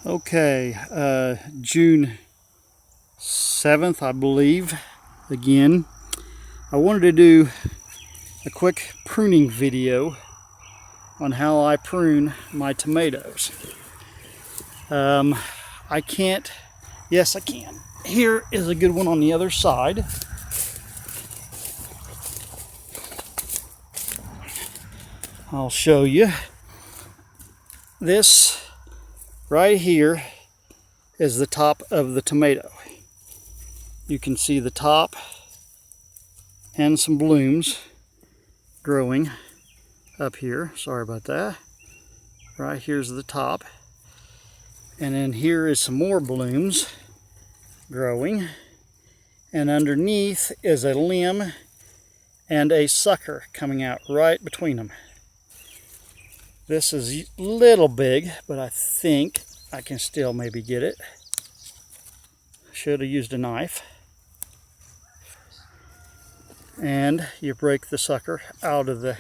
Okay, June 7th, I believe. Again, I wanted to do a quick pruning video on how I prune my tomatoes. I can't, yes I can. Here is a good one on the other side. I'll show you. This right here is the top of the tomato. You can see the top and some blooms growing up here. Sorry about that. Right here's the top. And then here is some more blooms growing. And underneath is a limb and a sucker coming out right between them. This is a little big, but I think I can still maybe get it. Should have used a knife. And you break the sucker out of the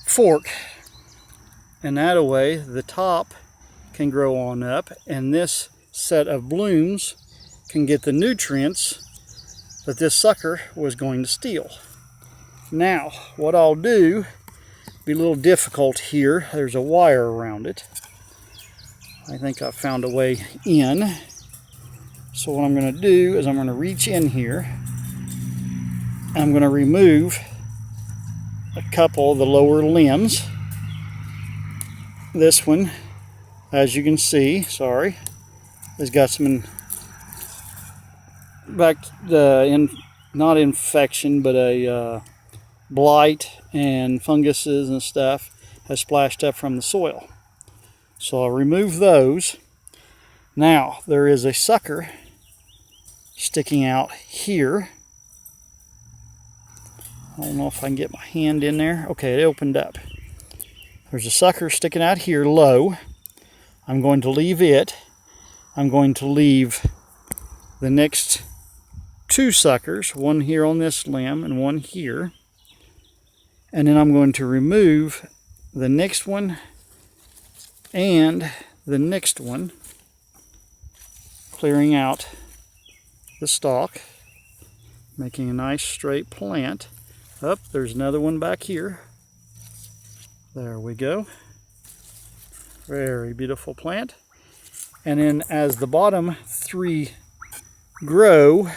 fork. And that way the top can grow on up, and this set of blooms can get the nutrients that this sucker was going to steal. Now, what I'll do, be a little difficult here. There's a wire around it. I think I found a way in. So what I'm going to do is I'm going to reach in here. I'm going to remove a couple of the lower limbs. This one, as you can see, sorry, has got some not infection, but a blight and funguses and stuff has splashed up from the soil. So I'll remove those. Now there is a sucker sticking out here. I don't know if I can get my hand in there. Okay, it opened up. There's a sucker sticking out here low. I'm going to leave it. I'm going to leave the next two suckers, one here on this limb and one here. And then I'm going to remove the next one and the next one, clearing out the stalk, making a nice straight plant. Up, there's another one back here. There we go. Very beautiful plant. And then as the bottom three grow,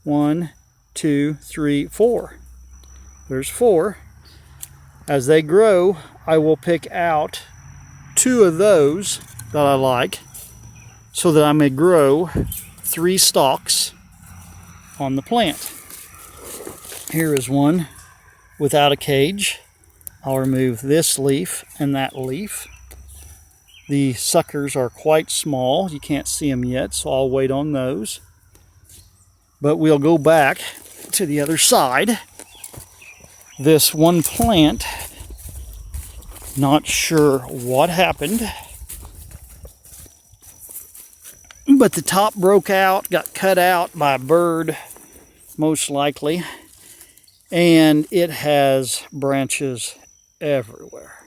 1, 2, 3, 4. There's 4. As they grow, I will pick out 2 of those that I like so that I may grow 3 stalks on the plant. Here is one without a cage. I'll remove this leaf and that leaf. The suckers are quite small. You can't see them yet, so I'll wait on those. But we'll go back to the other side. This one plant, not sure what happened, but the top broke out, got cut out by a bird, most likely, and it has branches everywhere,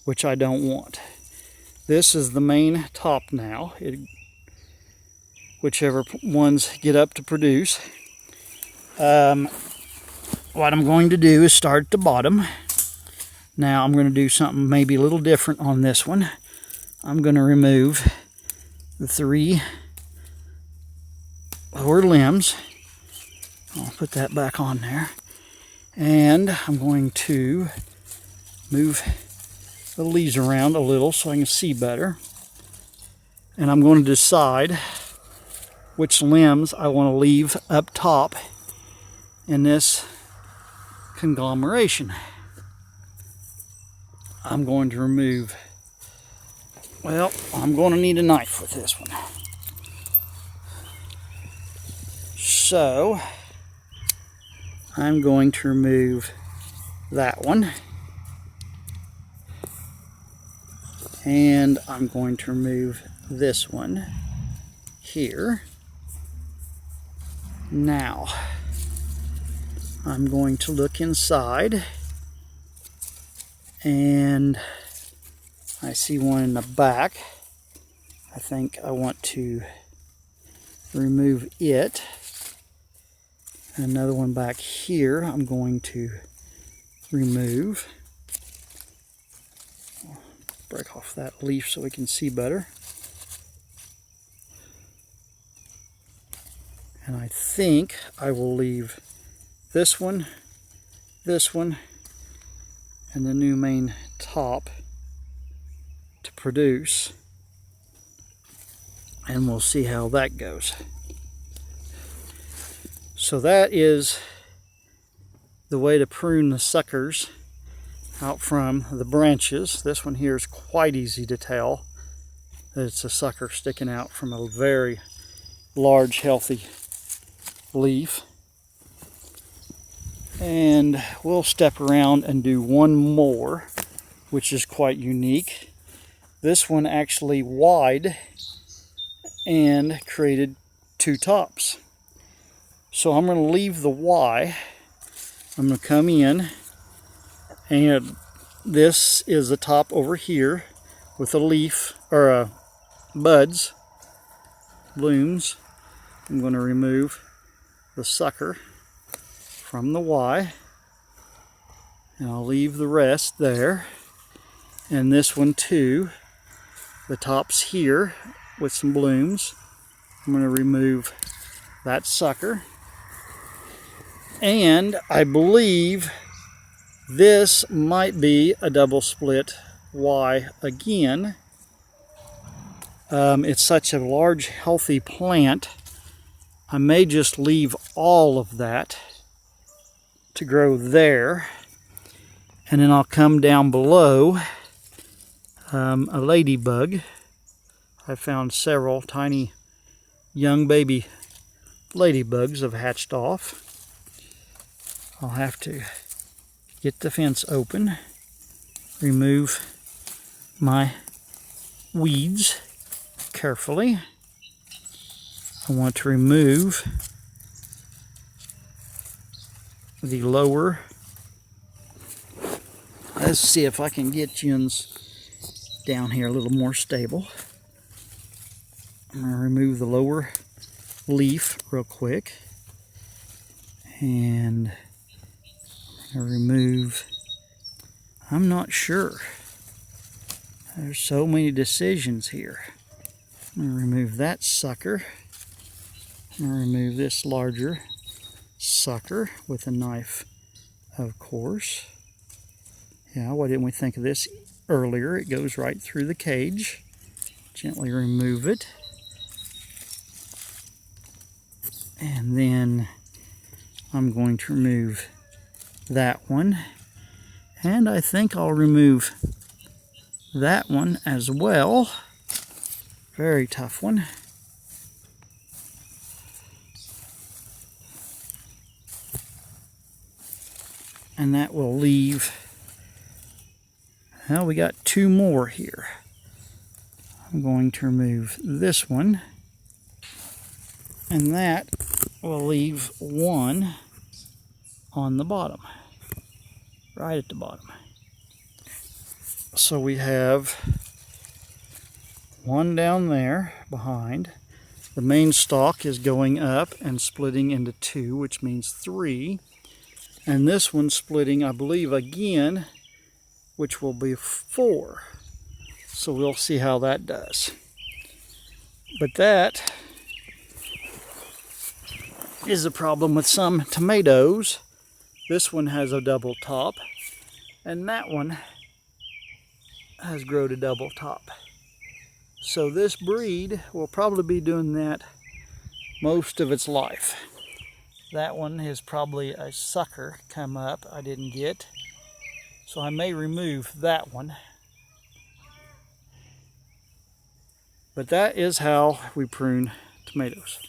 which I don't want. This is the main top now, whichever ones get up to produce. What I'm going to do is start at the bottom. Now I'm going to do something maybe a little different on this one. I'm going to remove the 3 lower limbs. I'll put that back on there. And I'm going to move the leaves around a little so I can see better. And I'm going to decide which limbs I want to leave up top in this conglomeration. I'm going to remove, well, I'm going to need a knife with this one. So, I'm going to remove that one. And I'm going to remove this one here. Now, I'm going to look inside, and I see one in the back. I think I want to remove it. Another one back here I'm going to remove. Break off that leaf so we can see better. And I think I will leave this one, and the new main top to produce. And we'll see how that goes. So that is the way to prune the suckers out from the branches. This one here is quite easy to tell that it's a sucker sticking out from a very large, healthy leaf. And we'll step around and do one more, which is quite unique. This one actually wide and created two tops. So I'm going to leave the Y. I'm going to come in, and this is the top over here with a leaf, or buds, blooms. I'm going to remove the sucker from the Y, and I'll leave the rest there. And this one too, the top's here with some blooms. I'm going to remove that sucker. And I believe this might be a double split Y again. It's such a large, healthy plant. I may just leave all of that to grow there. And then I'll come down below. A ladybug. I found several tiny young baby ladybugs have hatched off. I'll have to get the fence open, remove my weeds carefully. I want to remove the lower. Let's see if I can get Yun's down here a little more stable. I'm going to remove the lower leaf real quick. And I'm going to remove, I'm not sure. There's so many decisions here. I'm going to remove that sucker. I'm going to remove this larger sucker with a knife, of course. Yeah, why didn't we think of this earlier? It goes right through the cage. Gently remove it. And then I'm going to remove that one. And I think I'll remove that one as well. Very tough one. And that will leave, well, we got two more here. I'm going to remove this one, and that will leave one on the bottom, right at the bottom. So we have one down there behind. The main stalk is going up and splitting into two, which means three. And this one's splitting, I believe, again, which will be four. So we'll see how that does. But that is a problem with some tomatoes. This one has a double top, and that one has grown a double top. So this breed will probably be doing that most of its life. That one is probably a sucker come up I didn't get. So I may remove that one. But that is how we prune tomatoes.